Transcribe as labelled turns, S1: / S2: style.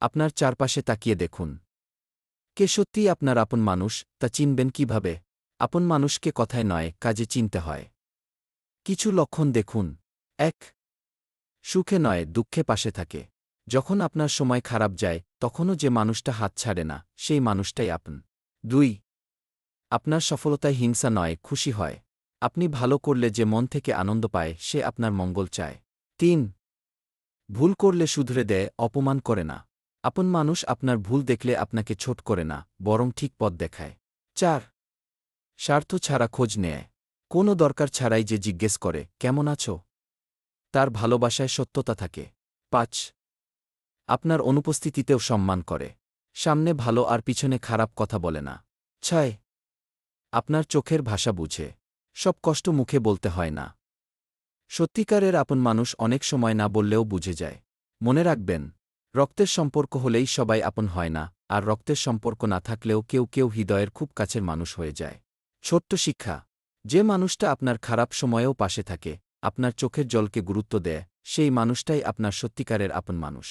S1: আপনার চারপাশে তাকিয়ে দেখুন। কে সত্যিই আপনার আপন মানুষ, তা চিনবেন কিভাবে? আপন মানুষকে কথায় নয়, কাজে চিনতে হয়। কিছু লক্ষণ দেখুন। ১. সুখে নয়, দুঃখে পাশে থাকে। যখন আপনার সময় খারাপ যায়, তখনও যে মানুষটা হাত ছাড়ে না, সেই মানুষটাই আপন। ২. আপনার সফলতায় হিংসা নয়, খুশি হয়। আপনি ভালো করলে যে মন থেকে আনন্দ পায়, সে আপনার মঙ্গল চায়। ৩. ভুল করলে শুধরে দেয়, অপমান করে না। আপন মানুষ আপনার ভুল দেখলে আপনাকে ছোট করে না, বরং ঠিক পথ দেখায়। ৪. স্বার্থ ছাড়া খোঁজ নেয়। কোনো দরকার ছাড়াই যে জিজ্ঞেস করে, কেমন আছো? তার ভালোবাসায় সত্যতা থাকে। ৫. আপনার অনুপস্থিতিতেও সম্মান করে। সামনে ভালো আর পিছনে খারাপ কথা বলে না। ৬. আপনার চোখের ভাষা বুঝে। সব কষ্ট মুখে বলতে হয় না। সত্যিকারের আপন মানুষ অনেক সময় না বললেও বুঝে যায়। মনে রাখবেন, রক্তের সম্পর্ক হলেই সবাই আপন হয় না, আর রক্তের সম্পর্ক না থাকলেও কেউ কেউ হৃদয়ের খুব কাছের মানুষ হয়ে যায়। ছোট্ট শিক্ষা: যে মানুষটা আপনার খারাপ সময়েও পাশে থাকে, আপনার চোখের জলকে গুরুত্ব দেয়, সেই মানুষটাই আপনার সত্যিকারের আপন মানুষ।